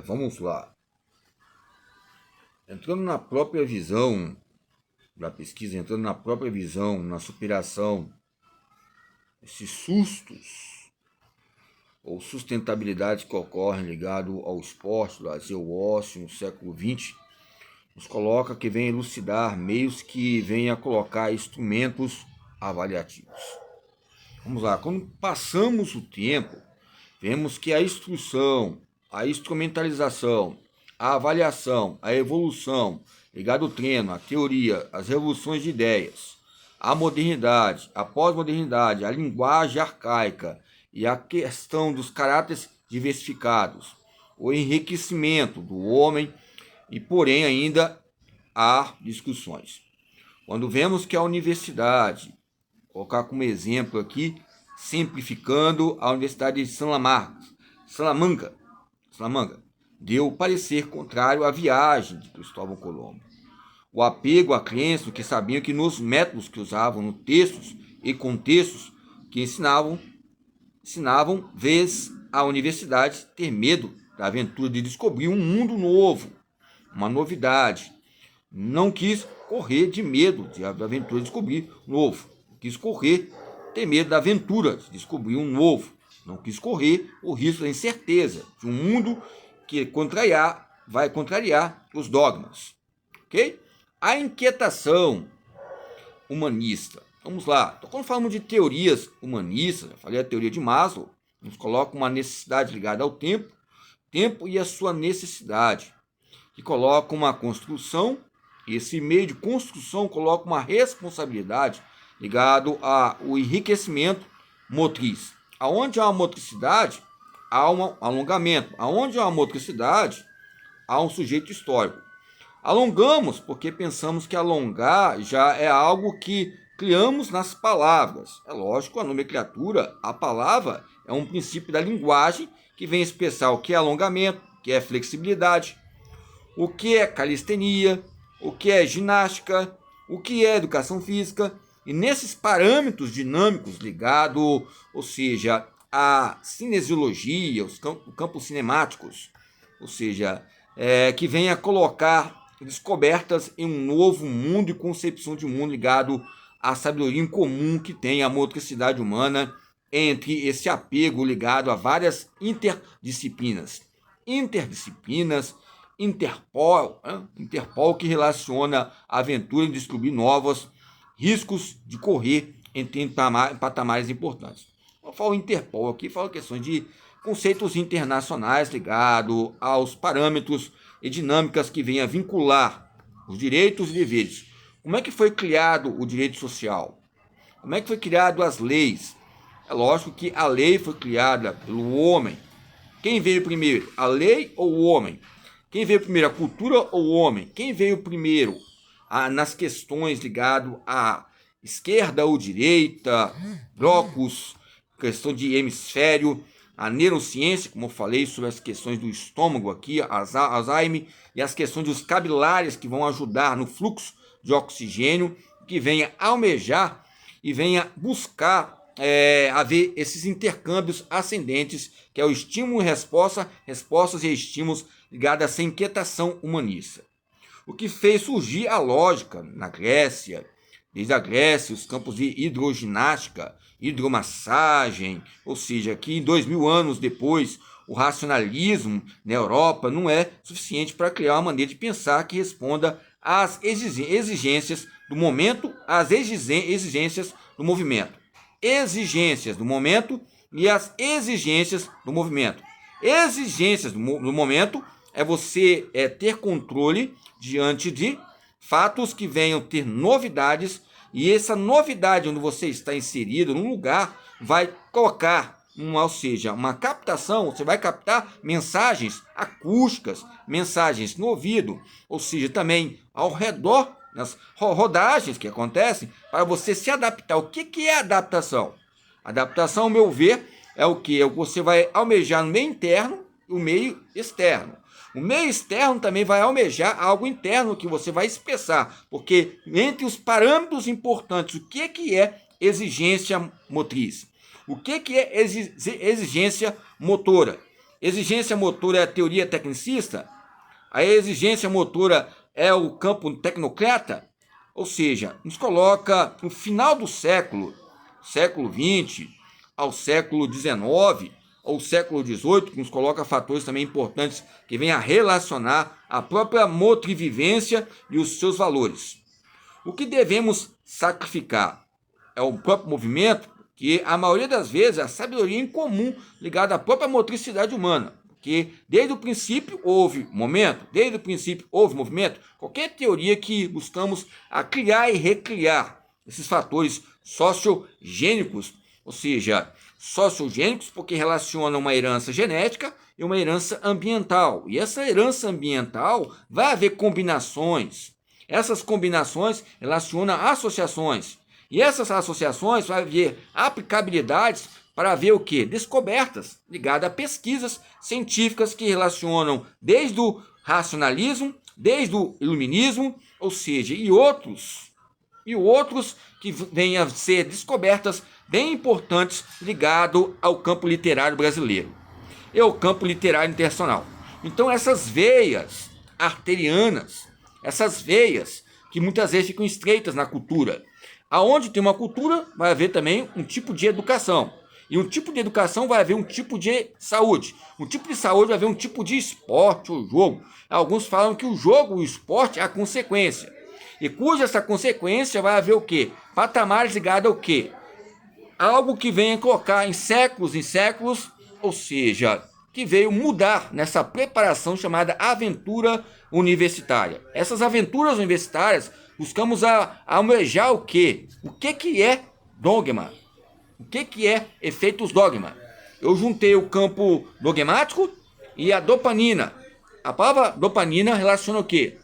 Vamos lá. Entrando na própria visão da pesquisa, entrando na própria visão, na superação, esses sustos ou sustentabilidade que ocorrem ligado ao esporte, lazer, ao ócio no século XX, nos coloca que vem elucidar meios que venham a colocar instrumentos avaliativos. Vamos lá, quando passamos o tempo, vemos que a instrução, a instrumentalização, a avaliação, a evolução, ligado ao treino, a teoria, as revoluções de ideias, a modernidade, a pós-modernidade, a linguagem arcaica e a questão dos caráteres diversificados, o enriquecimento do homem e, porém, ainda há discussões. Quando vemos que a universidade, vou colocar como exemplo aqui, simplificando, a Universidade de Salamanca, deu parecer contrário à viagem de Cristóvão Colombo. O apego à crença que sabiam que nos métodos que usavam no textos e contextos que ensinavam vez a universidade ter medo da aventura de descobrir um mundo novo, uma novidade. Não quis correr de medo da aventura de descobrir um novo. Quis correr, ter medo da aventura de descobrir um novo. Não quis correr o risco da incerteza de um mundo que vai contrariar os dogmas. Ok? A inquietação humanista. Vamos lá. Então, quando falamos de teorias humanistas, eu falei a teoria de Maslow, nos coloca uma necessidade ligada ao tempo e a sua necessidade, que coloca uma construção, e esse meio de construção coloca uma responsabilidade ligado ao enriquecimento motriz. Aonde há uma motricidade, há um alongamento. Aonde há uma motricidade, há um sujeito histórico. Alongamos porque pensamos que alongar já é algo que criamos nas palavras. É lógico, a nomenclatura, a palavra é um princípio da linguagem que vem expressar o que é alongamento, o que é flexibilidade, o que é calistenia, o que é ginástica, o que é educação física. E nesses parâmetros dinâmicos ligados, ou seja, à cinesiologia, os campos cinemáticos, ou seja, que vem a colocar descobertas em um novo mundo e concepção de mundo ligado à sabedoria em comum que tem a motricidade humana entre esse apego ligado a várias interdisciplinas. Interpol que relaciona a aventura em descobrir novos riscos de correr entre patamares importantes. Eu falo Interpol aqui, falo questões de conceitos internacionais ligados aos parâmetros e dinâmicas que venham a vincular os direitos e deveres. Como é que foi criado o direito social? Como é que foi criado as leis? É lógico que a lei foi criada pelo homem. Quem veio primeiro, a lei ou o homem? Quem veio primeiro, a cultura ou o homem? Quem veio primeiro nas questões ligadas à esquerda ou direita, blocos, questão de hemisfério, a neurociência, como eu falei, sobre as questões do estômago aqui, Alzheimer, e as questões dos capilares que vão ajudar no fluxo de oxigênio, que venha almejar e venha buscar haver esses intercâmbios ascendentes, que é o estímulo e resposta, respostas e estímulos ligados a essa inquietação humanista. O que fez surgir a lógica na Grécia, desde a Grécia, os campos de hidroginástica, hidromassagem, ou seja, que 2000 anos depois o racionalismo na Europa não é suficiente para criar uma maneira de pensar que responda às exigências do momento, às exigências do movimento. Exigências do momento e as exigências do movimento. Exigências do momento é você ter controle diante de fatos que venham ter novidades, e essa novidade onde você está inserido num lugar vai colocar uma captação. Você vai captar mensagens acústicas, mensagens no ouvido, ou seja, também ao redor, nas rodagens que acontecem, para você se adaptar. O que é adaptação? Adaptação, ao meu ver, é o que? Você vai almejar no meio interno e o meio externo. O meio externo também vai almejar algo interno que você vai expressar, porque entre os parâmetros importantes, o que é exigência motriz? O que é exigência motora? Exigência motora é a teoria tecnicista? A exigência motora é o campo tecnocrata? Ou seja, nos coloca no final do século XX, ao século XIX, ou século XVIII, que nos coloca fatores também importantes que vêm a relacionar a própria motrivivência e os seus valores. O que devemos sacrificar é o próprio movimento, que a maioria das vezes é a sabedoria em comum ligada à própria motricidade humana. Porque desde o princípio houve movimento, qualquer teoria que buscamos a criar e recriar esses fatores sociogênicos, ou seja, sociogênicos porque relacionam uma herança genética e uma herança ambiental. E essa herança ambiental vai haver combinações. Essas combinações relacionam associações. E essas associações vai haver aplicabilidades para ver o que? Descobertas ligadas a pesquisas científicas que relacionam desde o racionalismo, desde o iluminismo, ou seja, e outros que venham a ser descobertas bem importantes ligado ao campo literário brasileiro e ao campo literário internacional. Então essas veias arterianas, essas veias que muitas vezes ficam estreitas na cultura, aonde tem uma cultura vai haver também um tipo de educação. E um tipo de educação vai haver um tipo de saúde. Um tipo de saúde vai haver um tipo de esporte ou jogo. Alguns falam que o jogo, o esporte é a consequência. E cuja essa consequência vai haver o quê? Patamares ligados ao quê? Algo que venha colocar em séculos, ou seja, que veio mudar nessa preparação chamada aventura universitária. Essas aventuras universitárias buscamos almejar o quê? O que é dogma? O que é efeitos dogma? Eu juntei o campo dogmático e a dopamina. A palavra dopamina relaciona o quê?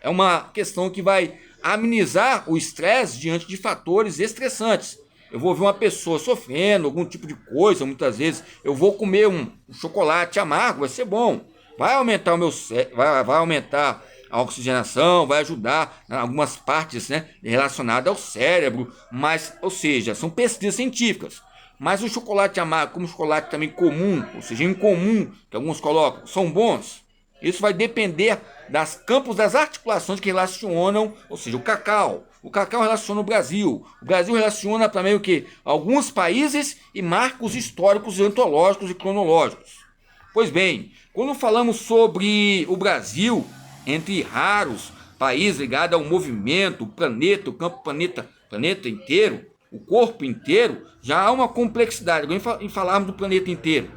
É uma questão que vai amenizar o estresse diante de fatores estressantes. Eu vou ver uma pessoa sofrendo algum tipo de coisa, muitas vezes eu vou comer um chocolate amargo, vai ser bom. Vai aumentar o meu vai aumentar a oxigenação, vai ajudar em algumas partes, né, relacionadas ao cérebro, mas, ou seja, são pesquisas científicas. Mas o chocolate amargo, como o chocolate também comum, ou seja, incomum, que alguns colocam, são bons. Isso vai depender das campos das articulações que relacionam, ou seja, o cacau. O cacau relaciona o Brasil. O Brasil relaciona também o quê? Alguns países e marcos históricos, antológicos e cronológicos. Pois bem, quando falamos sobre o Brasil, entre raros países ligados ao movimento, o planeta, o campo planeta inteiro, o corpo inteiro, já há uma complexidade. Em falarmos do planeta inteiro,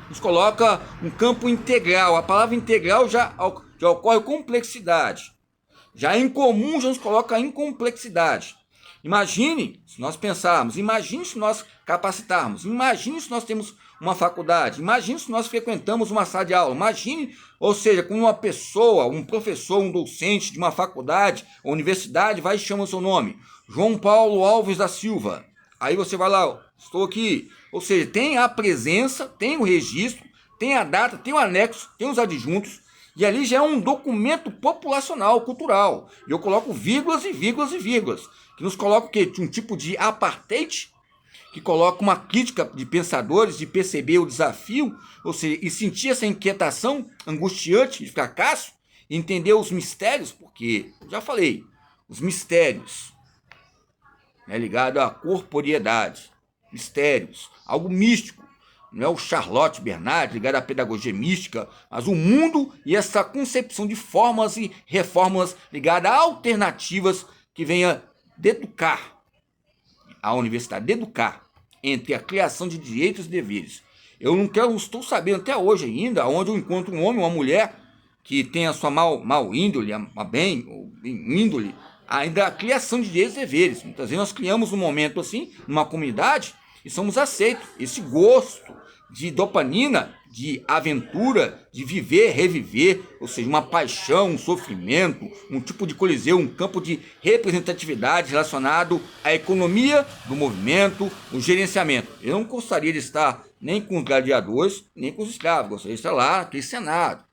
nos coloca um campo integral. A palavra integral já ocorre complexidade. Já em comum já nos coloca em complexidade. Imagine se nós pensarmos, imagine se nós capacitarmos, imagine se nós temos uma faculdade, imagine se nós frequentamos uma sala de aula, imagine, ou seja, com uma pessoa, um professor, um docente de uma faculdade ou universidade vai e chama o seu nome, João Paulo Alves da Silva. Aí você vai lá, estou aqui, ou seja, tem a presença, tem o registro, tem a data, tem o anexo, tem os adjuntos, e ali já é um documento populacional, cultural. E eu coloco vírgulas e vírgulas e vírgulas, que nos coloca o quê? Um tipo de apartheid, que coloca uma crítica de pensadores, de perceber o desafio, ou seja, e sentir essa inquietação angustiante de fracasso, e entender os mistérios, porque, já falei, os mistérios, né, ligado à corporeidade, mistérios, algo místico, não é o Charlotte Bernard ligado à pedagogia mística, mas o mundo e essa concepção de formas e reformas ligadas a alternativas que venha de educar a universidade, de educar entre a criação de direitos e deveres. Eu não estou sabendo até hoje ainda onde eu encontro um homem ou uma mulher que tem a sua mal índole, a bem índole, ainda a criação de direitos e deveres. Muitas vezes nós criamos um momento assim, numa comunidade, e somos aceitos. Esse gosto de dopamina, de aventura, de viver, reviver, ou seja, uma paixão, um sofrimento, um tipo de coliseu, um campo de representatividade relacionado à economia do movimento, o gerenciamento. Eu não gostaria de estar nem com os gladiadores, nem com os escravos, gostaria de estar lá naquele Senado,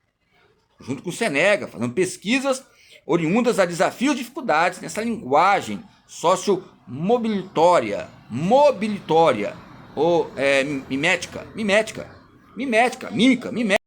junto com o Senega, fazendo pesquisas oriundas a desafios e dificuldades nessa linguagem sociomobilitória, ou mimética, Mimética, mímica, mimética.